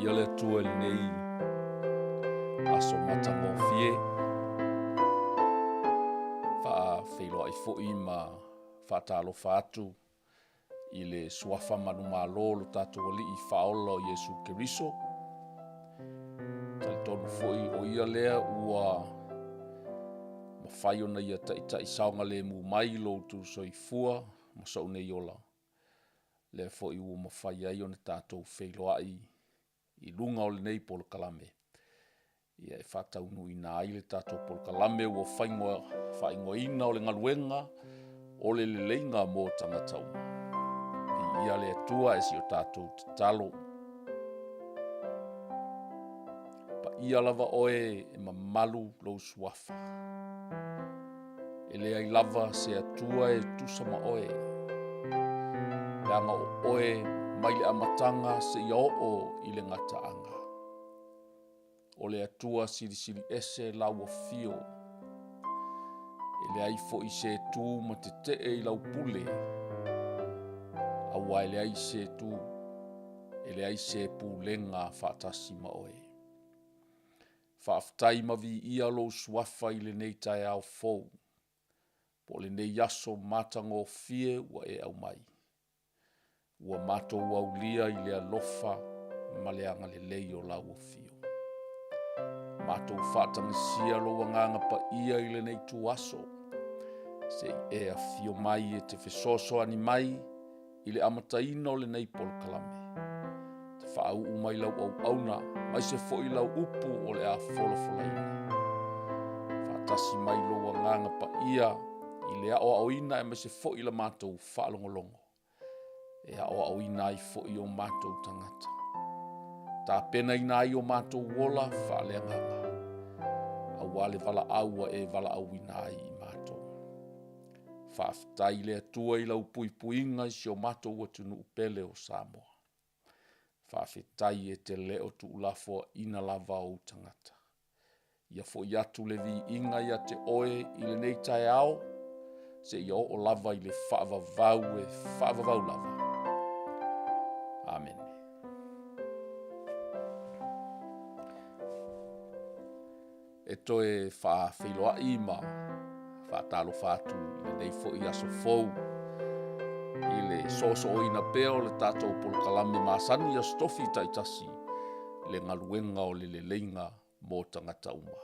ia le atua le nei aso matangofie whailoa i fo'i ma whaatalofa atu i le suafa manumalo lo tātou ali i whaola o Iesu Keriso. Tali tonu fo'i o ia lea ua mawhai ona ia tai saonga le mu mai lo tu soifua ma sau nei ola. Lea fo'i ua mawhai ai o ne tātou whailoa i lunga o le nei polo kalame. Ia e whātaunu i nā ai le tātou polo kalame ua whaingoa ina o le ngaluenga o le leinga mō tangatauma. Ia le atua e si o tātou te talo. Pa ia lava oe e mamalu lo suafa. E lea I lava se atua e tusama oe. Leanga o oe mai le amatanga se ia o I le ngataanga. O le atua siri ese lau fio. E le ai fo I se tū ma te te I lau pule. Awa ele ai se tu, ele ai se pulenga whaatasi ma oe. Whaaftai ma vi ia lo suafa I le nei tae au fou. Po le nei yaso matango fie ua e au mai. Ua mato au lia I le alofa ma le anga le lei o lau o fio. Mato whaatangisia lo wanganga pa ia I le nei tu aso. Se e a fio mai e te fesoso ani mai, I le amataina o le nei polo kalame. Te whaau umai lau au auna, mai se fo'i lau upu o le a folafolaina. Whaatasi mai lo wanganga pa ia, I le ao auina e mai se fo'i la mātou whaalongolongo. E ao auina I fo'i o mātou tangata. Tā pena ina ai o mātou wola whaaleanganga. Awale vala aua e vala auina ai I mātou. Whaaftai le atua I lau puipuinga I si o mātou watunu upele o Samoa. Whaafetai e te leo tu ulafoa ina lava o tangata. Ia fo iatu le vi inga ia te oe I le nei tae ao, se ia o lava I le whaavavau e whaavavau lava. Amen. E toe whaawhiloa I ma whaatalo whātu I le nei fo I aso fou. I le soso o ina pea o le tātou polo kalame māsani a stofi taitasi le ngaluenga o le leinga mō tangata uma.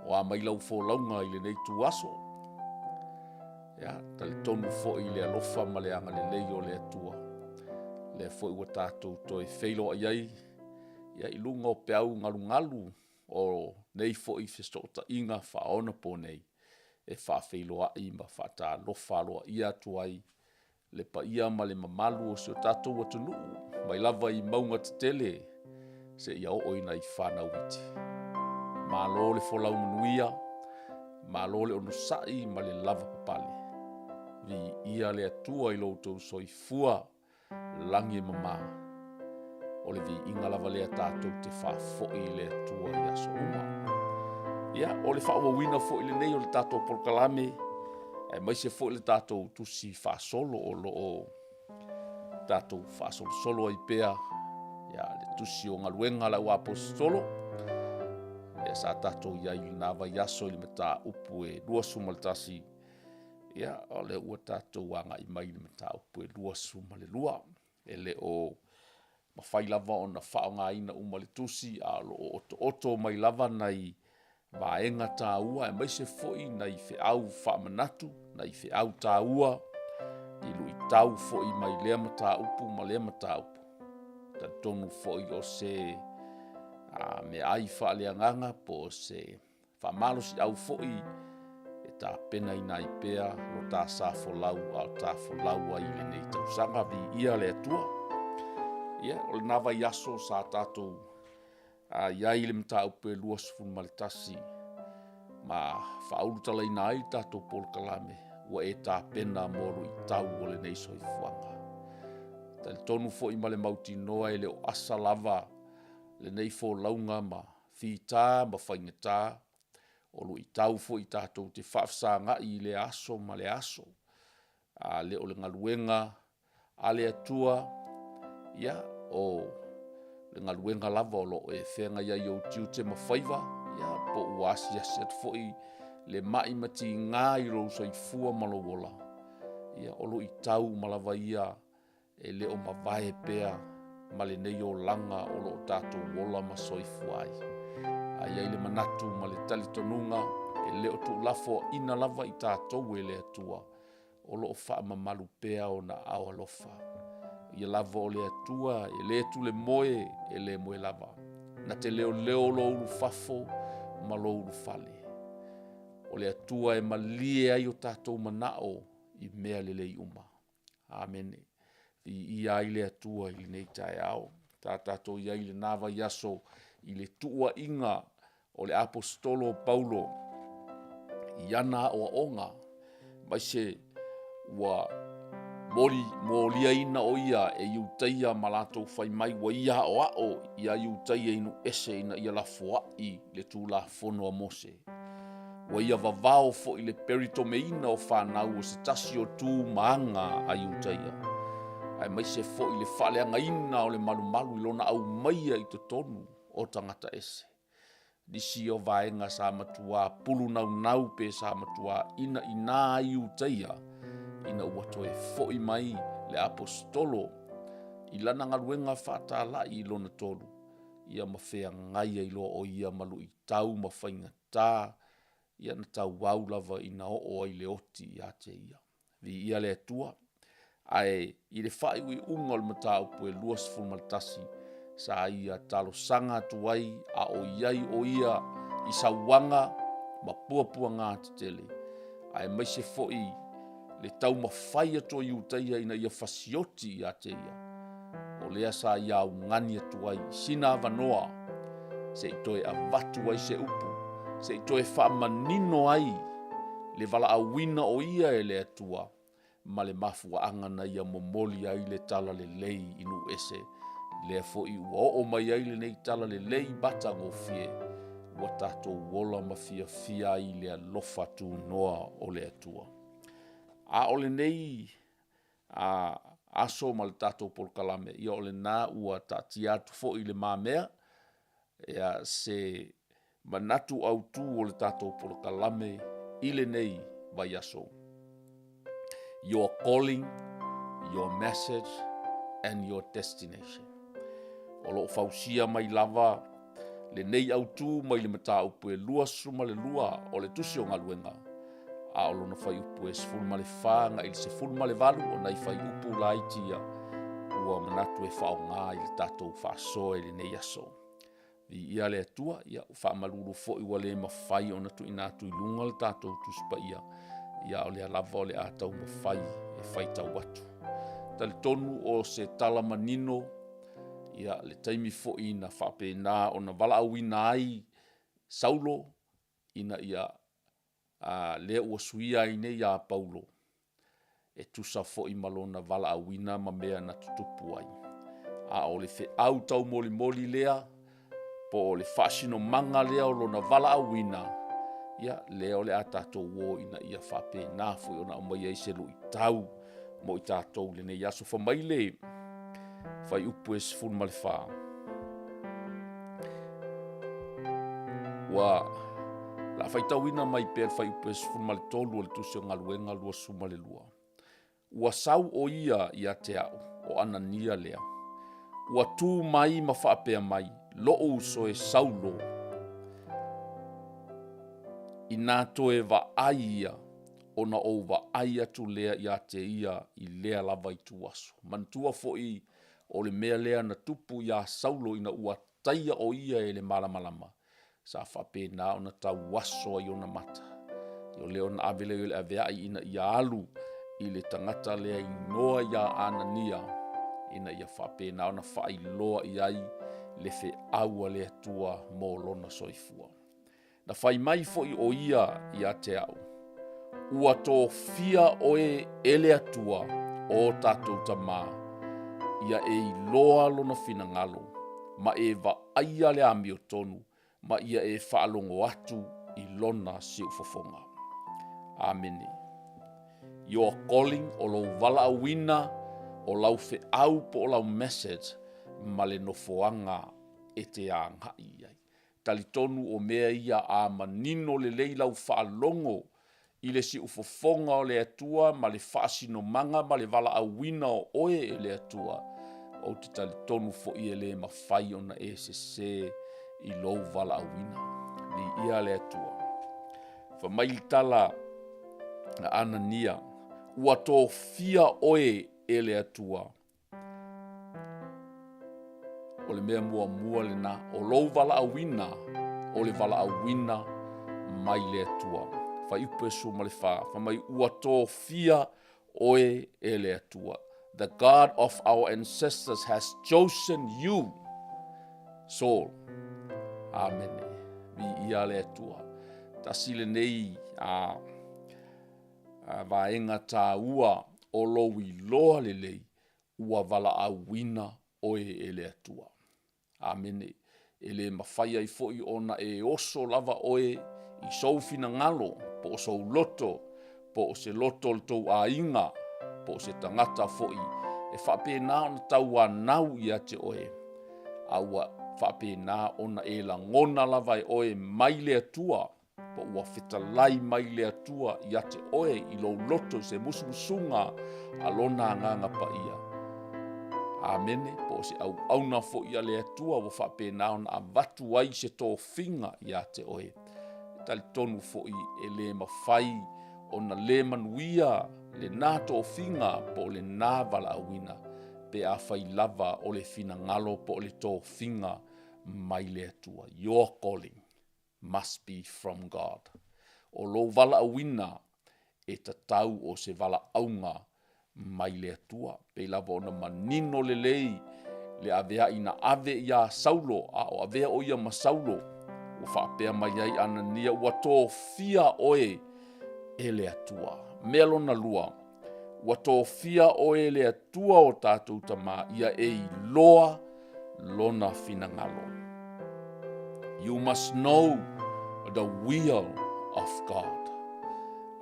O a mai lau fō launga I le nei tu aso. Ia, tali tonu fo I le alofa ma le anga le lei o le atua. Le fo I wa tātou toi wheilo ai ia I lunga o peau ngalu o nei fo I festota inga whaona po nei. E whaawhiloa I ma whaata lofa loa ia tuai le pa ia ma le mamalu o seo tātou watunu mai lava I maunga te tele se ia o oina I whanau iti. Mālo le folau manuia, mālo le onusai ma le lava papale. Vi ia le atua I loutou soifua langi mama. O le vi inga lava lea tātou te whaafoi le atua I aso uma. Ia, o le whaawawina fo I le nei o le tātou polkalame, e mai se fo I le tātou tusi whaasolo o lo o tātou whaasolo solo ai pea, ia, le tusi o ngaluenga lau apostolo, e sa tātou ia I le nāwa yaso I le mata upu e lua sumaltasi, ia, o le ua tātou anga I mai le mata upu e lua sumalelua, e le o mawhai lava o na whaonga ina uma le tusi, a lo oto mai lava nei vaenga tā ua e mai se fo'i nei fe au whaamanatu, nei fe au tā ua, I lui tau fo'i mai lea mata upu ma lea mata upu. Ta tonu fo'i o se me ai whaaleanganga po se whaamalo si au fo'i e tā pena I nai pea lo tā sāfolau au tā folau ai le nei tausanga vi ia le atua. Ia, o le nawa yaso sa tātou iai le mta upe lua sufun malitasi ma whaulu tala ina ai tātou polo kalame ua e tā pena moro I tau o le nei soifuanga. Tali tonu fo I male mauti noa e le o asa lava le nei fo launga ma whita ma whaingatā o lu I tau fo I tātou te whaafsanga I le aso ma le aso. Le o le ngaluenga a le atua ia o le galuega lava o loo e fega iai ou tiu te mawhaiva, ia po ua asi atu fo'i le mai matigā i lou soifua ma lou ola. Ia o loo i tau ma lava ia e le o mavae pea ma lenei o langa o loo tatou ola ma soifua ai. Ai le manatu ma le talitonunga e le o tuulafo ina lava i tatou e le atua o loo faamamalu pea ona ao alofa. Ia lava o le atua e le tu le moe e le moe lava. Na te leo lo ulu fafo ma lo ulu fale. O le atua e malie ai o tatou manao i mea le lei uma. Amen. I ai le atua i nei tae ao. Tatou i ai le nava yaso i le tua inga o le apostolo Paulo i ana o onga. Mai se ua molia ina o ia e iutaia ma latou fai mai ua ia o ao ia iutaia inu ese ina ia lafoa'i le tulafono a Mose. Ua ia vavao fo i le peritomeina o whanau o se tasi o tū maanga a iutaia. Ai mai se fo i le whaleanga ina o le malumalu i lona au maia i te tonu o tangata ese. Disi o vaenga sa matua pulu nau pe sa matua ina iutaia. Ina ua toe fo'i mai le apostolo i lana galuega fa'atalai i lona tolu ia mafea gaia i loa o ia ma lu'i tau ma faigatā ia na tauau lava ina o'o ai le oti iā te ia. Vi ia le atua ae i le fa'ai'ui'uga o le mataupu e 28 sa ia talosaga atu ai a o iai o ia i sauaga ma puapuaga tetele ae maise fo'i le tau mawhai ato iutaia ina ia fasioti ia te ia. O lea sa ia ungani atu ai sina avanoa se i toe avatu ai se upu, se i toe whaamanino ai le vala awina o ia e le atua ma le mafuaanga na ia momoli ai le tala le lei inu ese lea fo'i ua o mai ai le nei tala le lei bata ngofie ua tatou wola ma fia ai le alofa tu noa o le atua. A ole nei aso ma le tatou polokalame ia ole nā ua taati atu fo'i le mamea ia se manatu autu o le tatou polokalame i le nei vai aso. Your calling, your message and your destination. O loo fausia mai lava le nei autu mai le mataupu e lua suma le lua o le tusi o galuega. A o lona fai upu e 14 i le 18 o nai fai upu la itia ua manatu e whaonga i le tatou whaasoa i le nei aso. I ia le atua, ia whaamaluru fo'i wa le mawhai o na tu inatu i lunga le tatou tuspa ia o le alava o le atau mawhai e whai tau atu. Tali tonu o se tala manino, ia le taimi fo'i na whapena o na wala awina ai Saulo ina ia lea ua suia i nei a Paulo e tusa fo'i malona vala awina ma mea na tutupu ai. A o le fe au tau moli lea po o le fasino manga lea o lona vala awina ia lea o le a tatou wo ina ia whapena fo'i ona o mai ai se lu i tau mo i tatou le nei aso whamaile fai upu e 14. Wa la fai tauina mai pe fai upu e 13 o le tusi o galuega 2 Ua sau o ia te au o Anania lea. Ua tū mai ma whaapea mai loo uso e Saulo i nā toe wa ai ia o na o wa ai atu lea ia te ia i lea lava i tuaso. Mantua fo'i o le mea lea na tupu ia Saulo ina ua taia o ia e le malamalama. Sa whapena o na tau waso i ona mata. I o leo na avele o le aveai ina ia alu i le tangata lea i noa ia Anania ina ia whapena o na whailoa i ai le fe aua le atua mō lona soifua. Na whai mai fo'i o ia te au. Ua tō fia oe ele atua o tātou tamā. Ia e i loa lona fina ngalo, ma e va aia le ami o tonu, ma ia e whaalongo atu i lona si ufofonga. Amene. Your calling o lau vala awina, o lau fe au po o lau message, ma le nofoanga e te anghai ai. Talitonu o mea ia a manino le leilau whaalongo i le si ufofonga o le atua ma le whaasino manga ma le vala awina o oe e le atua. O te talitonu fo i le mawhai ona e se i lou vala awina. Ni ia le atua. Whamailitala na Anania ua tō fia oe e le atua. O le mea mua le na o lou vala awina o le vala awina mai le atua. Whai upe so ma le wha. Whamai ua tō fia oe e le atua. The God of our ancestors has chosen you, Saul. Amen. Vi ia le atua. Tasile nei vaenga tā ua o lowi loa lelei ua vala awina oe e le atua. Amene. E le mawhaia i foi ona e oso lava oe i soufina ngalo, po o sou loto, po o se loto le tau a inga, po o se tangata foi. E whapena ona tau anau i ate oe. Aua whapena ona e la ngona lava e oe mai le atua, po ua whitalai mai le atua i ate oe i lo loto se musumusunga alona nganga pa ia. Amene, po se au na fo ia le atua wa whapena ona a watu ai se tō whinga i ate oe. Tali tonu fo i e le mawhai ona le manuia le nā tō whinga po le nā vala awina. Pe a whai lava o le whina ngalo po le tō whinga mai le atua. Your calling must be from God. O lo vala awina e tatau o se vala aunga mai le atua. Pe lava ona manino le lei le avea ina ave ia Saulo a o avea o ia ma Saulo. O whapea mai ai Anania ua tō fia oe e le atua. Mea lona lua. Ua tō fia oe le atua o tātou tama ia e loa lona finangalo. You must know the will of God.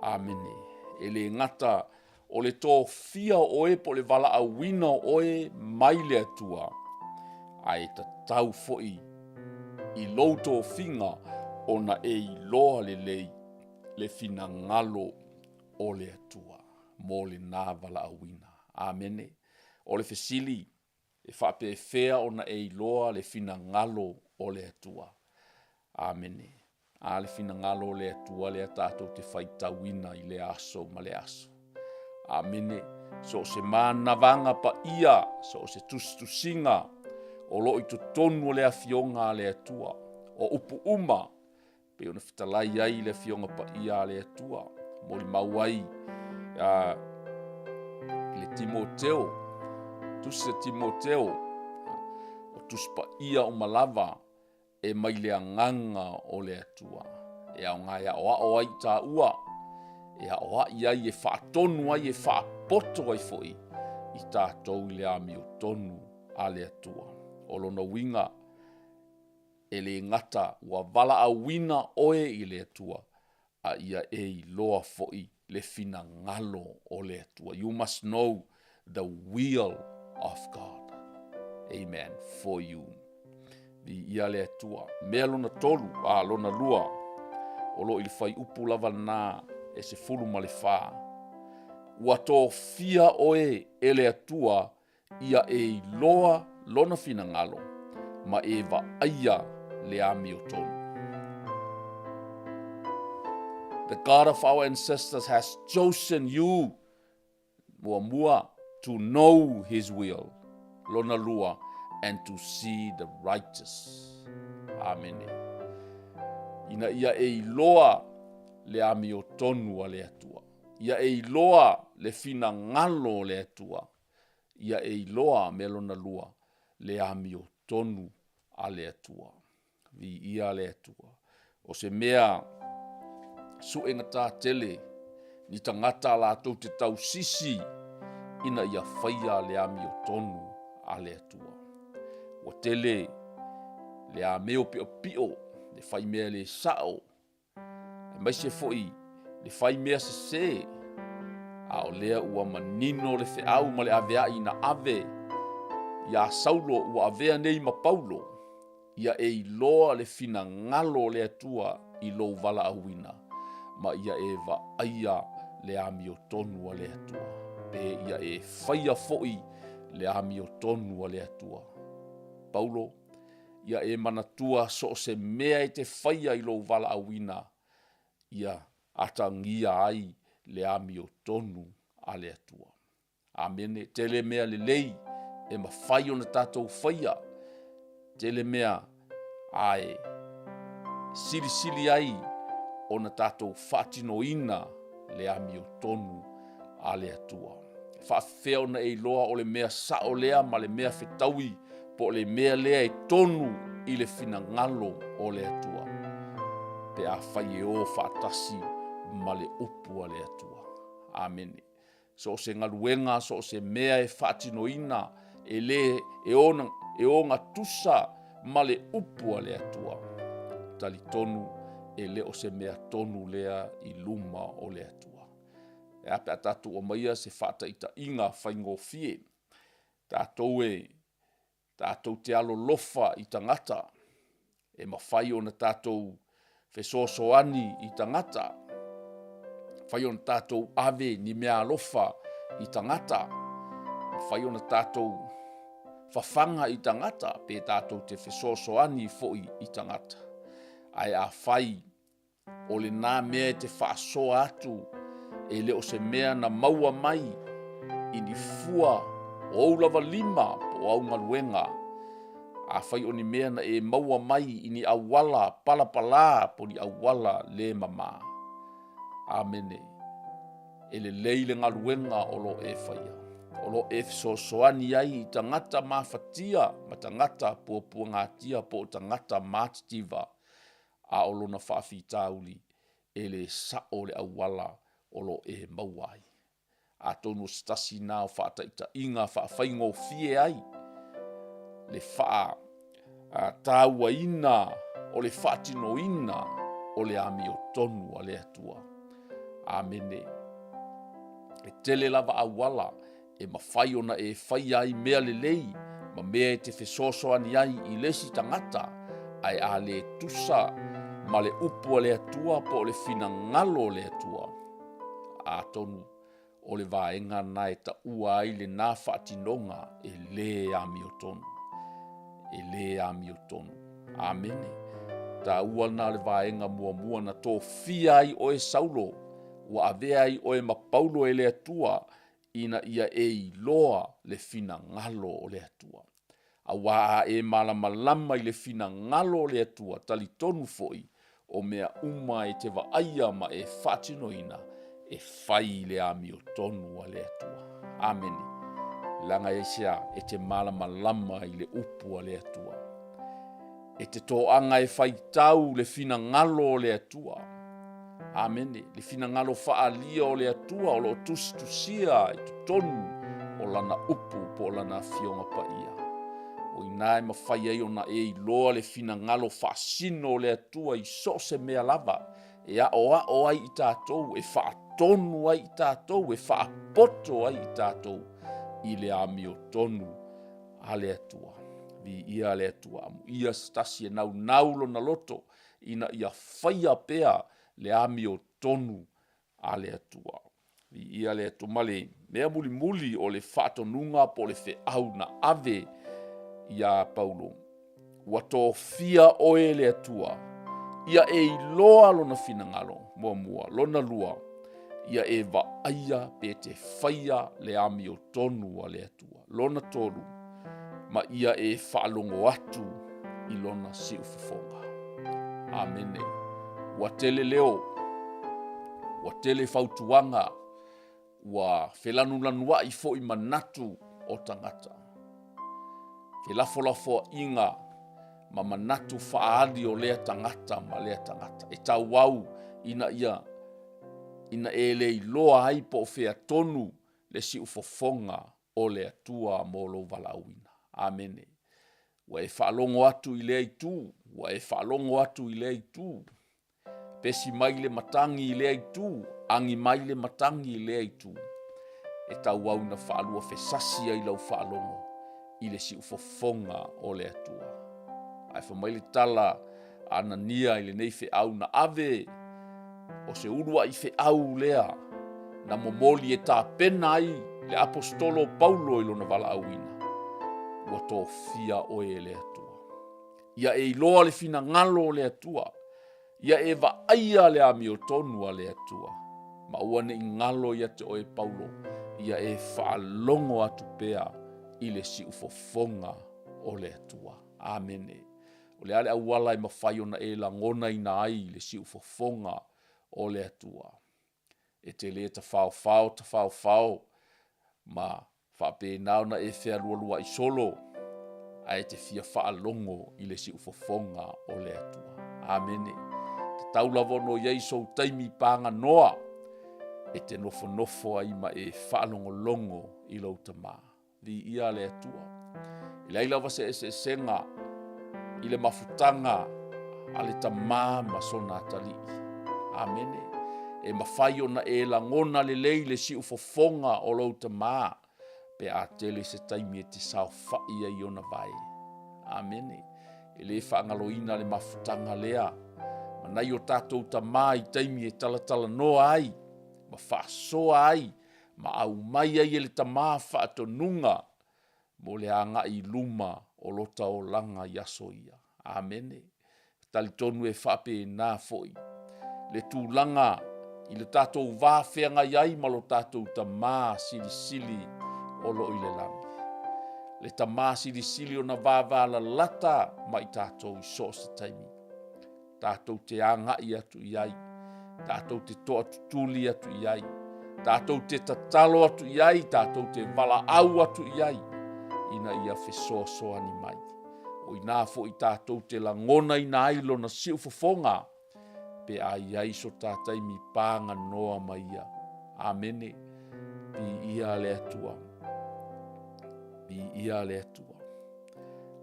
Amene. E le ngata o le tō fia oe po le vala awina oe mai le atua. Ai ta tau foi i lou tō finga ona e i loa le lei le finangalo o le atua. Mo le nā vala awina. Amene. O le fesili e whape fea ona e i loa le finangalo o le atua. Amene. A le finangalo o le atua le atatou te whaitawina i le aso ma le aso. Amene. So se mana vanga pa ia, so se tustusinga, o lo i tonu o le afionga le atua, o upu uma, pe ona fitalai ai le afionga pa ia le atua, mo li mauai, le Timoteo, tusi Timoteo, o tusi pa ia o malava, e mai le anganga o le atua, e au ngai a oa ai tā ua, e a oa ai e whaatonu ai e whaapoto ai foi, i tātou le ami o tonu a le atua. O lona winga, e le ngata ua vala a wina oe i le atua, a ia e i loa foi le fina ngalo o le atua. You must know the will of God. Amen. For you. Di ia le atua. Mea lona tolu, lona lua, o lo ili fai upu lava nā, e se fulu ma le whā. Ua tō fia oe e le atua, ia e i loa lona fina ngalo, ma e va aia le ami o tonu. The God of our ancestors has chosen you, mua, to know his will, lona lua, and to see the righteous. Amen. Ina ia e loa le ami o tonu a le atua. Ia e loa le fina ngalo le atua. Ia e loa me lona lua le ami o tonu a le atua. Vi ia le atua. O se mea su e ngata tele ni tangata la tau te tau sisi ina ia whaia le ami o tonu a le atua. O tele le a meo pio le whai mea le sao. E mai se foi le whai mea se a o lea ua manino le whiau ma le avea ina ave ia Saulo ua avea nei ma Paulo, ia e iloa le finagalo le atua i lou valaauina, ma ia e vaaia le ami o tonu a le atua, pe ia e faia fo'i le ami o tonu a le atua. Paulo, ia e manatua so se mea e te faia i lou valaauina, ia atangia ai le ami o tonu a le atua. Amene, tele mea le lei, e mawhai ona tātou faia, tele mea ai sili ai ona tātou whatinoina le ami o tonu a le atua. Whawhea ona e loa o le mea sao lea ma le mea whetaui po le mea lea e tonu i le finagalo o le atua. Pe a whai e o whaatasi ma le upu a le atua. Amene. So se ngaluenga, so se mea e whatinoina e le e onga tusa ma le upu a le atua. Tali tonu e le o se mea tonu lea i luma o le atua. E ape atatu o maia se whata ita inga whaingo fie. Tātou te alo lofa i tangata. E mawhai o na tātou whesosoani i tangata. Whai o na tātou ave ni mea lofa i tangata. Whai o na tātou whawhanga i tangata. Pe tātou te whesosoani fo'i i tangata. Ai a whai o le nā mea te whaasoa atu e le o se mea na maua mai i ni fua o aulawa lima po au ngaluenga. A whai o ni mea na e maua mai i ni awala palapala po ni awala le mama. Amene. E le leile ngaluenga o lo e whaia. O lo e soani ai i tangata mawhatia ma tangata pua ngatia po tangata mātitiva. A o lona whaafitauli e le sao le awala o lo e mauai. A tonu stasi nā o whaata ita inga whaafeingo fie ai. Le whaa tāua ina o le whaatino ina o le ami o tonu a le atua. Amene. E tele lava awala e mawhai ona e whai ai mea le lei ma mea e te whesosoani ai i lesi tangata ai a le tusa ma le upu le atua po le finagalo le atua. A tonu o le vaenga na e ta ua ai le nā whaatinonga e le ami o tonu. E le ami o tonu. Amene. Ta ua na le vaenga mua na tō fia ai o e Saulo ua avea ai o e ma Paulo e le atua ina ia e iloa le finagalo o le atua. A waa e malama i le finagalo o le atua tali tonu fo'i o mea uma e te vaaia ma e whaatinoina e whai le ami o tonu a le atua. Amene. Langa e sea e te malama i le upu a le atua. E te toanga e whai tau le finagalo o le atua. Amene. Le finagalo whaalia o le atua o lo tusia i tu tonu o lana upu po lana fionga pa ia. O inae mawhai ai ona e iloa le finagalo whaasino le atua i so se mea lava. E a o ai i tātou, e whaatonu ai i tātou, e whaapoto ai i tātou i le ami o tonu a le atua. Vi ia le atua amu. Ia stasi e nau lona loto ina ia whaia pea le ami o tonu a le atua. Vi ia le atua male mea muli o le whaatonunga po le wheau na ave ia Paulo. Ua tō fia oe le atua. Ia e iloa lona finagalo, mua, lona lua. Ia e vaaia pe te whaia le ami o tonu a le atua. Lona tolu, ma ia e whaalongo atu i lona si ufufonga. Amene. Ua tele leo, ua tele fautuanga, ua whelanulanoa i fo i manatu o tangata. Ke lafo inga ma manatu whaali o lea tangata ma lea tangata. E tau wau ina e le iloa ai po whea tonu le si ufofonga o lea tua mo lo valauina. Amene. Wa e whaalongo atu i lea i tū. Pesi mai le matangi i lea i tū. Angi mai le matangi i lea i tū. E tau wau na whaalua whesasi ai lau whaalongo. i le siu fofonga o le atua. Ai whamaile tala Anania i le nei au na ave o se urua i au lea na momoli e tā pena ai le apostolo Paulo i lona wala auina. Ua tō fia o e le atua. Ia e iloa le fina ngalo le atua. Ia e va aia le ami o tonua le atua. Ma ua ne ngalo ia te oe Paulo. Ia e whaalongo atu pea i le si ufofonga o le atua. Amene. O le ale awala e mawhai ona e la ngona ina ai le si ufofonga o le atua. E te le ta whao. Ma whape nauna e whea lua i solo. A e te fia whaalongo i le si ufofonga o le atua. Amene. Te taulavono iei sou taimi panga noa. E te nofo ai ma e whaalongo i lau tamā. Vi ia le atua. I leila wase e se senga i le mafutanga a le tamā ma sona tali. Amene. E mawhai ona e la ngona le lei le si ufofonga o lau tamā. Pe a tele se taimi e te sao whai ai ona vai. Amene. E le whaangaloina le mafutanga lea. Manai o tātou tamā i taimi e talatala noa ai. Ma whaasoa ai. Ma au mai ai e le tamā whaatonunga. Mo le anga i luma o lota o langa yaso ia. Amene. Talitonu e whape nā foi. Le tūlanga i le tātou wāwhenga iai ma lo tātou tamā sili o lo i le langi. Le tamā sili o na vāwala lata ma i tātou i so se taimi. Tātou te anga i atu iai. Tātou te toa tutuli atu iai. Tātou te tatalo atu iai. Tātou te wala au atu iai. Ina ia whesoa ni mai. O ina fo i tātou te langona ina ailo na siu fofonga. Pe a iai so tātai mi pānga noa mai ia. Amene. Pi ia le atua. Pi ia le atua.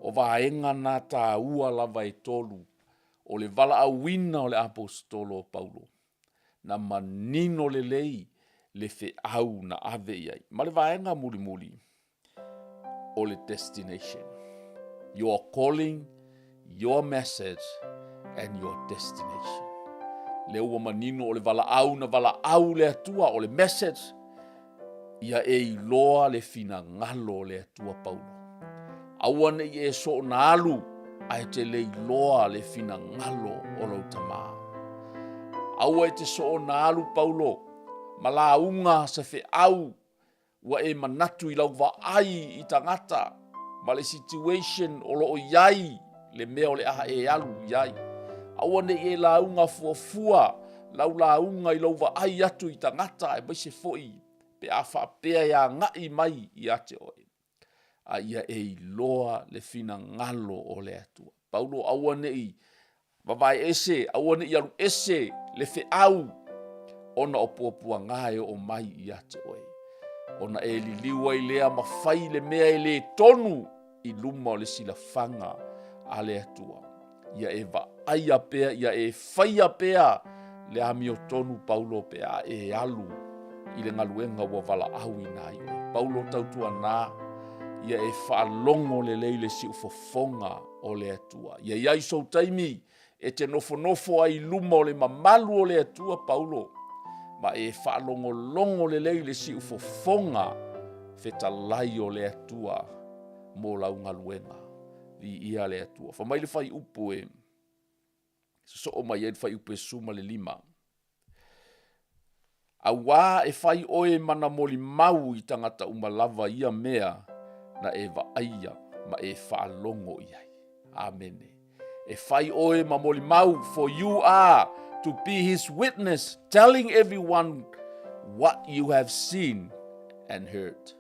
O vaenga nā tā ua lava e tolu. O le vala awina o le apostolo Paulo. Na manino le lei le fe au na ave iai. Ma le vaenga muli. O le destination. Your calling, your message, and your destination. Le ua manino o le vala au le atua o le message. Ia e iloa le fina ngalo le atua Paulo. Awane i e so na alu. A te le iloa le fina ngalo o lau tamā. Aua e te so na alu Paulo. Ma la unga sa fe au. Wa e manatu i lau wa ai i tangata. Ma le situation o lo o iai. Le mea o le aha e alu iai. Aua ne e la unga fuafua. Lau la unga i lau wa ai atu i tangata. E mai se foi. Pe a whapea ia ngai mai i ate oe. A ia e iloa le fina ngalo o le atua. Paulo aua ne i. Vavai ese. Aua ne i alu ese. Le fe au. Ona o puapua ngae o mai i ate oe. Ona e liliua i lea mawhai le mea e le tonu i luma o le silafanga a le atua. Ia e va aia pea, ia e whaia pea le ami o tonu Paulo pea e alu i le ngaluenga wa wala au i nai. Paulo tautua nā, ia e whaalongo le leile si ufofonga o le atua. Ia iai sou taimi e te nofo ai luma o le mamalu o le atua Paulo. Ma e whaalongo le leile si ufofonga fetalai o le atua mo lau ngaluenga. Vi ia le atua. Whamai le whai upu e. So o mai e whai upu e suma le 5. A wā e whai oe mana moli mau i tangata umalava ia mea na e wa aia ma e whaalongo iai. Amene. E whai oe ma moli mau, for you are to be his witness, telling everyone what you have seen and heard.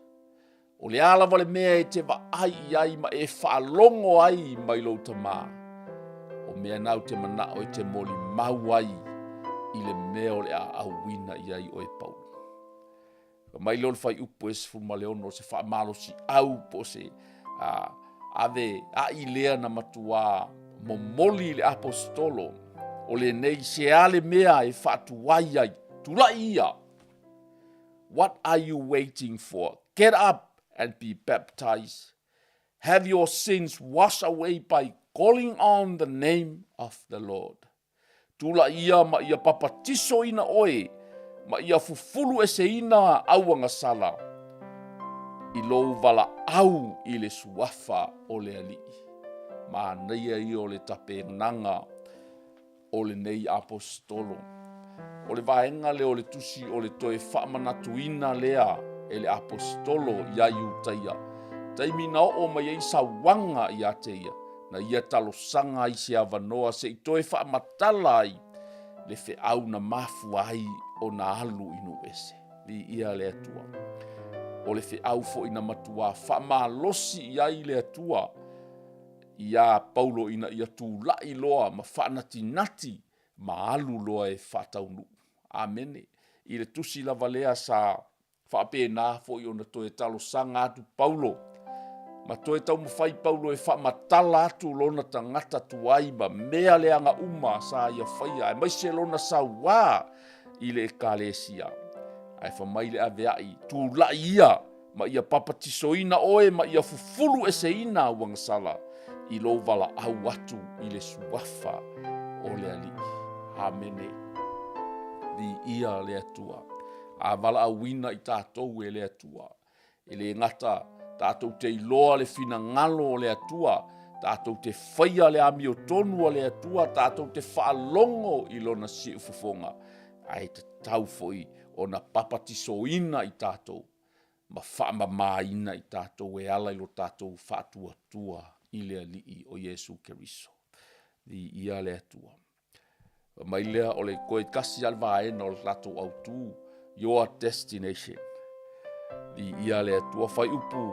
O le ala wale mea e te wa ai ma e whaalongo ai mai lo tamā. O mea nau te mana o te moli mau ai i le mea o le a awina i ai o e Paulo. Mai lon fai upo es fuma leono se wha malo si au po se ave a i lea na matua momoli le apostolo. O le nei se ale mea e whatuai ai. Tula ia. What are you waiting for? Get up and be baptized, have your sins washed away by calling on the name of the Lord. Tula ia ma ia papatiso ina oe, ma ia fufulu ese ina auanga sala. I lou wala au i le suafa o le alii. Ma neia i o le tape nanga o le nei apostolo. O le vaenga le o le tusi o le toe whaamanatuina lea e le apostolo ia iutaia. Taimina o ma iei sawanga i ateia. Na ia talosanga i se avanoa se i toe whaamatala ai le whiau na mafu ai o na alu inu ese. Li ia le atua. O le whiau fo ina matua whaamalosi iai le atua. Ia Paulo ina ia tūlai loa ma whaanatinati ma alu loa e whataunu. Amene. I le tusi lava lea sa whaapena fo i ona toe talosanga atu Paulo. Ma toe tau mawhai Paulo e whaamatala atu lona tangata tuai ma mea leanga uma sa ia whaia. E maise lona sa wā i le ekalesia. Ai whamai le aveai tūlai ia ma ia papatisoina oe ma ia fufulu ese ina wangasala. I lo wala au atu i le suafa o le alii. Amene. Di ia le atua. A wala awina i tātou e le atua. E le ngata tātou te iloa le fina ngalo o le atua. Tātou te whaia le ami o tonu o le atua. Tātou te whaalongo i lona si ufufonga. Ai te tau foi o na papatisoina i tātou. Ma whaamamaina i tātou e ala i lo tātou whaatua i le alii o Jesu Keriso. Di ia le atua. Mai lea o le koe kasi alvaena o le tātou autu. Your destination. Di ia le atua whai upu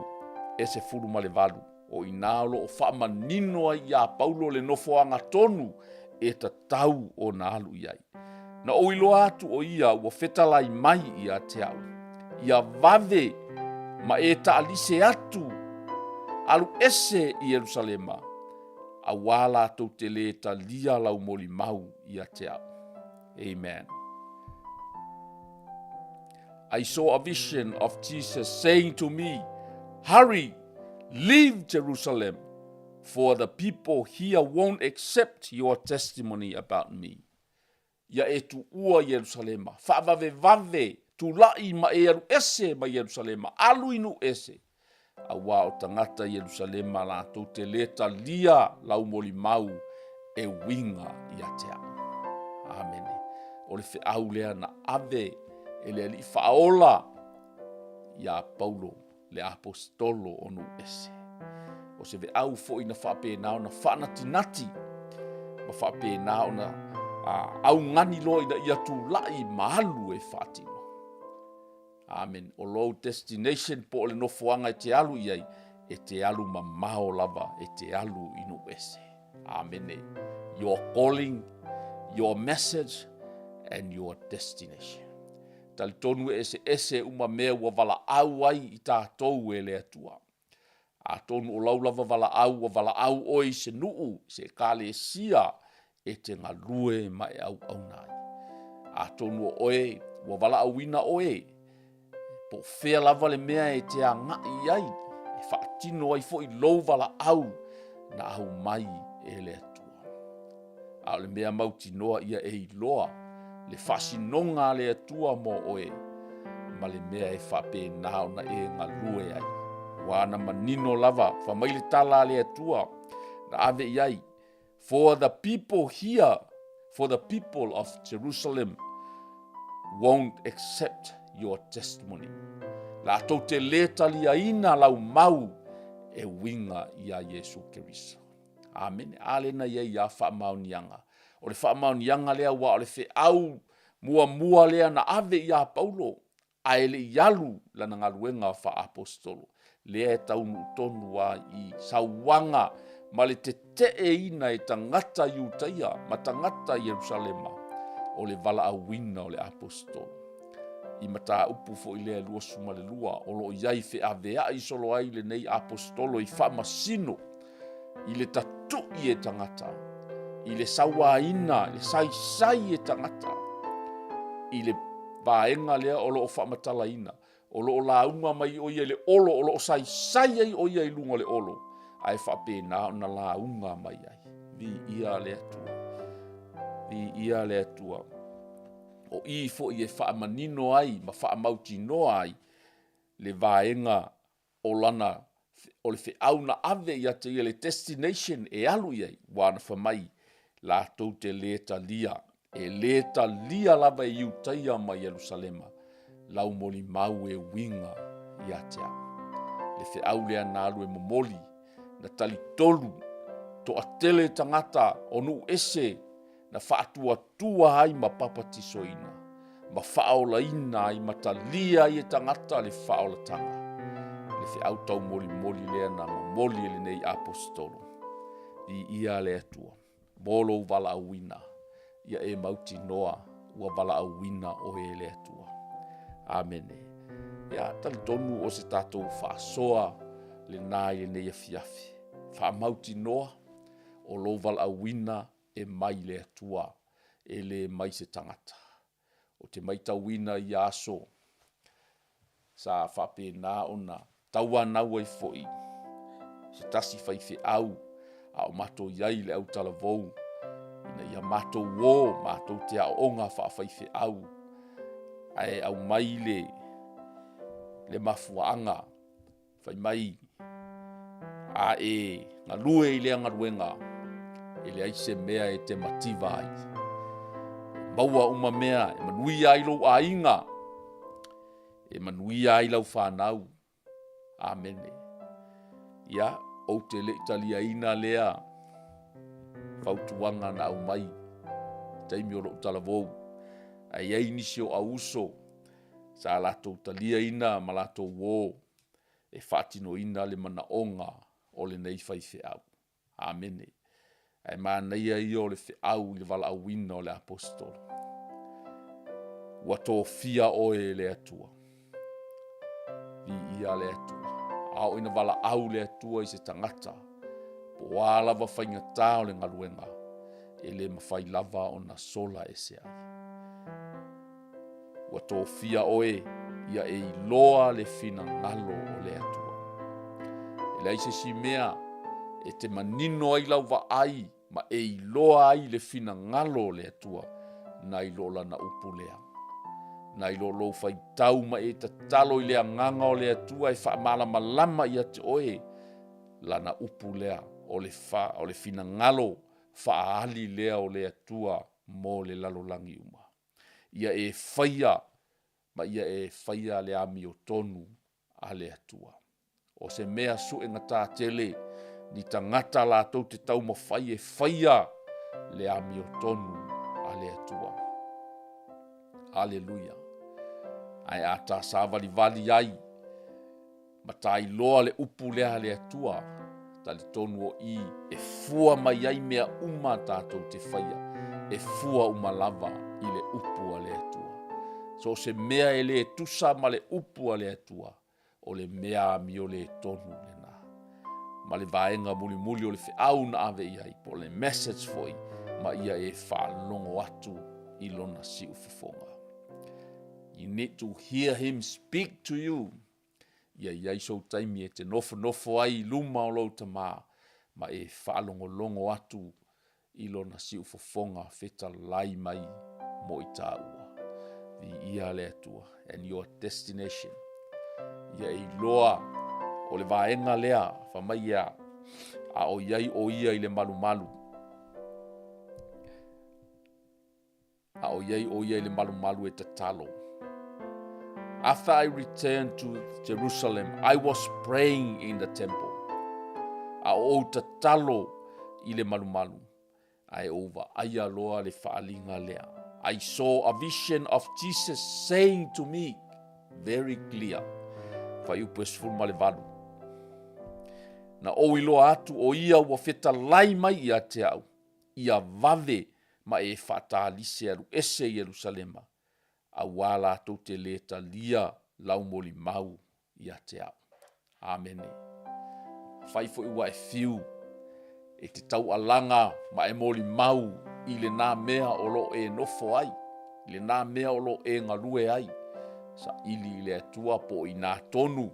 e se furu ma le valu. O inalo o whaamanino ai a Paulo le nofoanga tonu e ta tau o nalu iai. Na o ilo atu o ia ua whetalai mai i a te au. Ia vave ma e ta alise atu alu ese i Jerusalema. A wala tau te le ta lia lau moli mau i a te au. Amen. I saw a vision of Jesus saying to me, hurry, leave Jerusalem, for the people here won't accept your testimony about me. Ia e tu ua Jerusalema, whaavave, tu lai ma e alu ese ma Jerusalema, alu inu ese. A wā o tangata Jerusalema la tau te leta lia lau moli mau e winga i a te au. Amene. O le whiau lea na ave e le ali whaola ia Paulo le apostolo onu ese. O se veau fo ina whapena o na whanatinati. Ma whapena o na au ngani loa ina ia tu lai mahalu e whatino. Amen. O low destination po le nofoanga e te alu iai, e te alu mamao lava, e te alu inu ese. Amen. Your calling, your message, and your destination. Tali tonu ese uma mea ua wala au ai i tātou e le atua. A tonu o laulava wala au oi se nuu, se kale sia, e te ngalue mai au nai. A tonu o oe, ua wala au ina oe, po fea lava le mea e te angai ai, e whaatino ai fo i lou wala au, na au mai e le atua. A le mea mautinoa ia e iloa, le whasinonga le atua mo oe, ma le mea e whapena o na e ngalue ai. Wana manino lava, whamaile tala le atua, na ave iai, for the people here, for the people of Jerusalem, won't accept your testimony. La tau te leta lia ina lau mau e winga ia Jesu Keriso. Amen. Alena ia ia whaamaunianga. O le whaamaunianga lea wa o le whiau mua lea na ave ia Paulo. A ele ialu lana ngaluenga wha apostolo. Lea e taunu tonu wa i sauanga ma le te ina e tangata Iutaia ma tangata Jerusalema. O le vala awina o le apostolo. I mata upu fo i lea lua suma le lua, o lo iai fe avea i solo ai le nei apostolo i whamasino, i le tatu i e tangata, i le sawaina, le sai e tangata, i le vaenga lea o lo o whamatala ina, o lo o launga mai o ia le olo, o lo o sai ai o ia i lunga le olo, ai whapena o na launga mai ai. Vi ia le atua. Vi ia le atua. O I fo I e whaamanino ai, ma whaamautino ai, le vaenga o lana, o le whiau na ave ia te ia le destination e alu iai, wana whamai, la tau te leta lia, e leta lia lava e iutaia mai Jerusalema, lau moli mau e winga ia te au. Le whiau lea na alu e momoli, na tali tolu, to atele tangata o nu ese, na whaatua tua ai ma papatisoina, ma whaola ina ai matalia I e tangata le whaola tanga. Le whiau tau moli moli lea na moli le nei apostolo. I ia le atua, bolo wala awina, ia e mauti noa, ua wala awina o e le atua. Amene. Ia tali tonu o se tatou whaasoa le nai le nei afiafi. Whaamauti noa, o lo wala awina e mai le atua, e le mai se tangata. O te mai tauina I aso, sa whapena ona, taua nau ai foi, se tasi whaife au, a o mato iai le au talavou, ina ia mato wō, mato te aonga whaife au, ai au mai le mafuanga, whai mai, a e ngalue I le angaruenga, e le aise mea e te mativa ai. Maua uma mea, e manui ai lau a inga, e manui ai lau whanau. Amene. Ia, o te le italia ina lea, whautuanga na au mai, taimi o lo talavou, ai ei nisi o auso, sa lato talia ina ma lato wō, e whatino ina le mana onga o le nei whaife au. Amene. Ai mānaia I o le whiau le wala awina o le apostolo. Ua tō fia o e le atua. Vi ia le atua. Ao ina wala au le atua I se tangata. Po wālava whaingata o le ngaruenga. E le mawhai lava o na sola e se ai. Ua tō fia o e, ia e iloa le fina ngalo o le atua. E le aise si mea, e te manino ai lau wa ai, ma e iloa ai le fina ngalo le atua, na ilola na upu lea. Na ilolo fai tau ma e tatalo I le anganga o le atua e wha malama I ate oe, la na upu lea o le fina ngalo, wha ali lea o le atua mo le lalolangi uma. Ia e whaia, ma ia e whaia le ami o tonu a le atua. O se mea su e ngata tele, ni tangata la tau te tau ma whai e whaia le ami o tonu a le atua. Haleluia. Ai ata sa vali ai, ma tai loa le upu lea le atua, tali tonu o I, e fua mai ai mea uma tātou te whaia, e fua uma lava I le upu a le atua. So se mea e le tusa ma le upu a le atua, o le mea mi o le tonu le nā. Ma le vaenga muli muli o le whiau na ave iai, po le message foi, ma ia e whalongo atu I lona si ufufonga. You need to hear him speak to you. Ia iai so taimi e te nofo ai luma o lau tamā, ma e whalongo atu I lona si ufufonga feta lai mai mo I tā ua. Vi ia le atua, and your destination. Ia e loa o le vaenga lea, whamai ia, a o iai o ia I le malu. A o iai o ia I le malu e tatalo. After I returned to Jerusalem, I was praying in the temple. A o tatalo I le malu. Ai over aia loa le whaalinga lea. I saw a vision of Jesus saying to me, very clear, whai upes fulma le valu. Na o iloa atu o ia ua feta lai mai ia te au. Ia vave ma e whatalise aru ese Jerusalema. A wala tau te leta lia lau moli mau ia te au. Amene. Whai fo iwa e fiu. E te tau alanga ma e moli mau I le nā mea o lo e nofo ai. I le nā mea o lo e ngalue ai. Sa ili I le atua po I nā tonu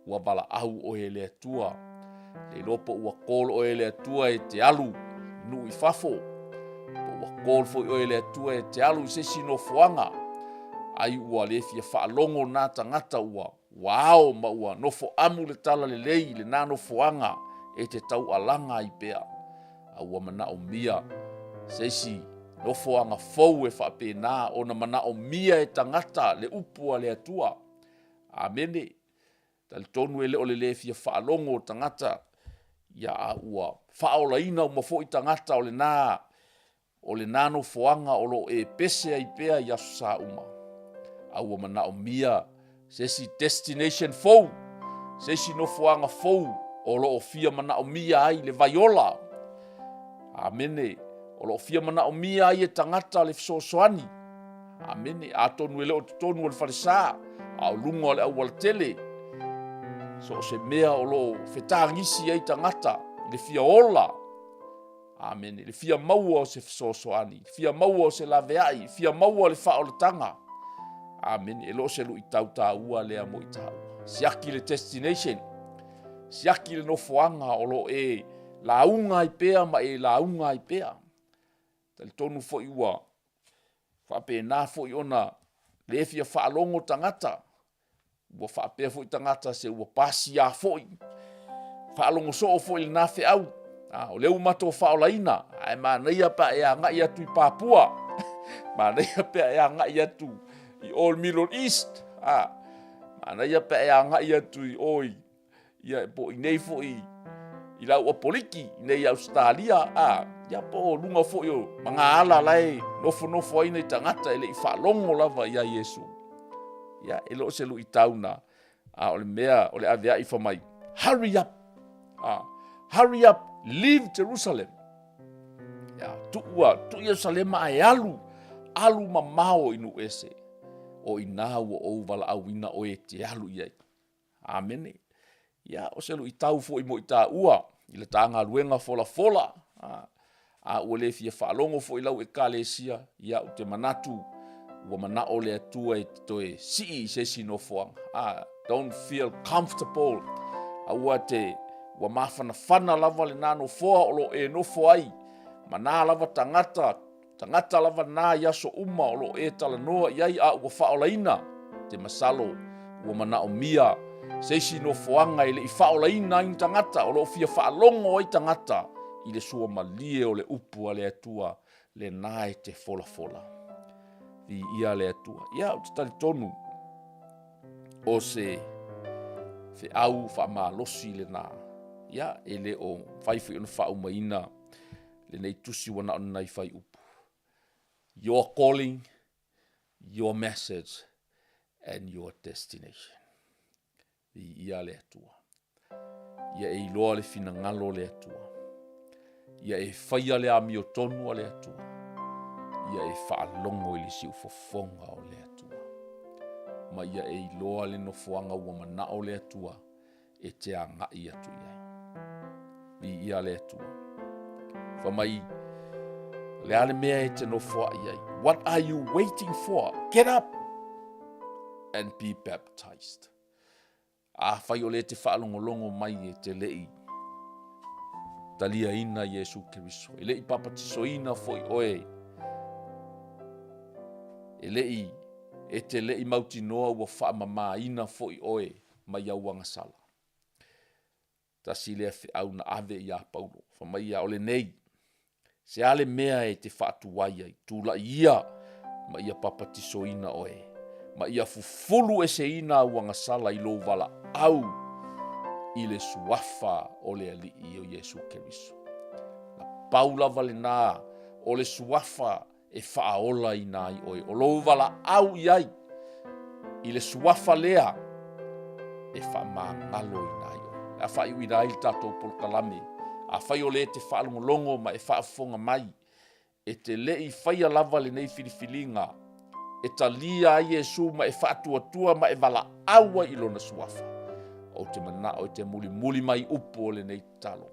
ua wala au o e le atua. Le lopo ua kolo o ele atua e te alu nu I fafo. Ua kolo fo o ele atua e te alu se sino fuanga. Ai ua le fia whaalongo nā tangata ua wao ma ua nofo amu le tala le lei le nā nofoanga e te tau alanga I pea. A ua mana o mia se si nofoanga fau e whapena o na mana o mia e tangata le upua le atua. Amene. Tali tonu ele o le fia whaalongo tangata ia a ua whaolaina umafo I tangata o le nā nofoanga o lo e pese ai pea I asu sa uma. Aua mana o mia se si destination fou se si nofoanga fou o lo o fia mana o mia ai le vaiola. Amene o lo fia mana o mia ai e tangata le fisosoani. Amene a tonu ele o tonu o le farisa a o lunga o le awal tele so se mea o lo fetangisi ai tangata le fia ola. Amene le fia maua o se fisosoani fia maua o se laveai fia maua le fao le tanga. Amen. Elo se lu itau ua lea mo itau. Siaki le destination. Siaki le nofoanga o lo e launga I pea ma e launga I pea. Tali tonu fo iwa. Whape nā fo I ona le fia whaalongo tangata. Ua whapea fo I tangata se ua pasi a fo I. Whaalongo so fo I le nā fe au. O leu mato whaolaina. Ai māneia pa e a ngai atu I Papua. Māneia pa e a ngai atu I all Middle East. Mana ia pe a ngai atu I oi. Ia po I nei fo I lau apoliki I nei Australia. Ia po lunga fo I mga ala lai nofo ai nei tangata ele I whaalongo lava ia Yesu. Ia elo se lu I tauna. O le mea o le avea I whamai. Hurry up. Hurry up. Leave Jerusalem. Ia tu Jerusalem ai alu. Alu mamao inu ese. O ina ua o wala awina o e te alu iai. Amene. Ia o se lu I tau fo I mo I tā ua. I le tanga luenga fola. Ua le fia whaalongo fo I lau e kalesia. Ia o te manatu. Ua mana o le atua e toe sii se sino foanga. Don't feel comfortable. Ua te ua mawhana lava le nano foa o lo e nofo ai. Mana lava tangata lava nā yaso uma o lo e tala noa iai a ua whaolaina. Te masalo ua mana o mia. Seisi no foanga ele I whaolaina I tangata o lo fia whaalongo I tangata. I le sua malie o le upua le atua le nā e te fola. I ia le atua. Ia o te tali tonu o se fe au whaamalosi le nā. Ia ele o whaifu ona whaumaina le nei tusi wana ona nai whai upu. Your calling, your message, and your destination. Ia le atua. Ia e iloa le fina ngalo le atua. Ia e whaia le ami o tonu le atua. Ia e whaalongo I le siu fofonga o le atua. Ma ia e iloa le nofuanga ua mana o le atua e te angai atu iai. Ia le atua. Whamai le ale mea e te nofua iai. What are you waiting for? Get up and be baptized. Whai o le te whaalongolongo mai e te lei. Talia ina Yesu Keriso. E lei papatiso ina foi oe. E lei e te lei mauti noa ua whaamama ina foi oe mai au angasala. Ta sile fe au na ave ia Paulo. Whamai ia ole nei. Se ale mea e te whaatu waia I tūla ia ma ia papatiso ina oe. Ma ia fufulu e se ina wangasala I lo wala au I le suafa o le ali I o Yesu Keriso. Na paula vale nā o le suafa e whaaola I nā I oe. O lo wala au iai I le suafa lea e whaamangalo I nā I oe. A whai ui nā I tātou polokalame. A whai o le te whaalongolongo ma e whaafonga mai. E te lei whaia lava le nei filifilinga. E talia ai Yesu ma e whaatuatua ma e wala aua I lona suafa. O te mana o te muli mai upu o le nei talo.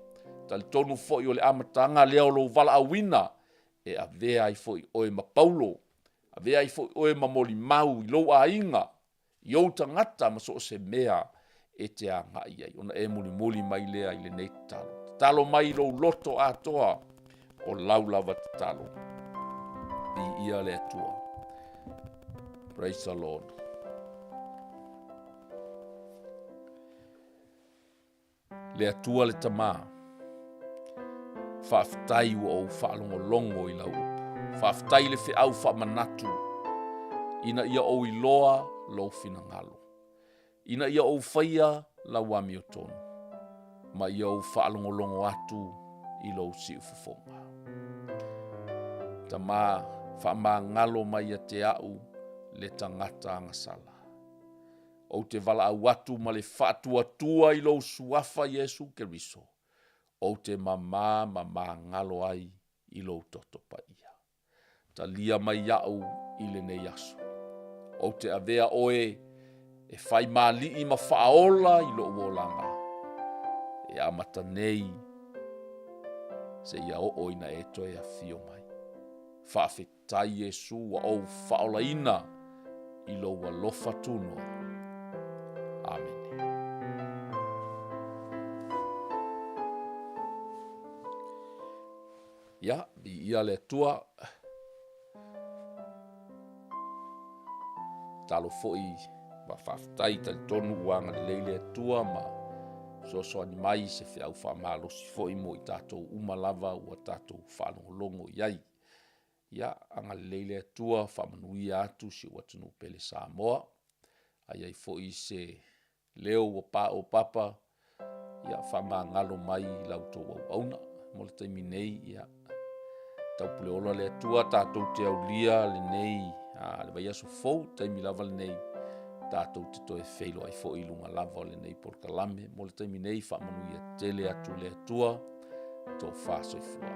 Tali tonu foi o le amatanga leo lo wala awina. E a vea I foi oe ma Paulo. A vea I foi oe ma moli mau I lo a inga. I o tangata ma so se mea e te angai ai. Ona e muli mai lea i le nei talo. Talo mai lo loto atoa o laulava te talo. I ia le atua. Praise the Lord. Le atua le tamā. Whaafitai ua o whaalongolongo i lau upu. Whaafitai le whiau whaamanatu. Ina ia o i loa lo finangalo. Ina ia o whaia lau ami o tonu. Ma ia o whaalongolongo atu i lo si ufufonga. Tamā whaamangalo mai a te au le tangata angasala. O te wala au atu ma le whaatua i lo suafa Yesu Keriso. O te mamā ngalo ai i lo totopa ia. Ta lia mai au i le nei aso. O te avea oe e whai mali i ma whaola i lo uolanga. E amata nei se ia o oina e toe a fio mai. Whaafetai Yesu wa o whaola ina i lo walofa tuno. Amen. Ia, ia le tua. Talo foi wa whaftai tali tonu uanga le leile tua ma so ani mai se whiau whamalosi foi mo i tātou umalava ua tātou whanongolongo iai. Ia, anga le leile tua whamanui atu si watunu pele Samoa. Ai ai foi se leo wa pa o papa. Ia, whamangalo mai lauto au auna. Mo le taimi nei, ia. Tau puleola le tua tātou te au lia le nei. Le vai aso fou, taimi lava le nei. Tātou te toe wheilo ai fo i lunga lava le nei por kalame. Mo le taimi nei, whamanui a tele atu le atua. Tō whāsoi fua.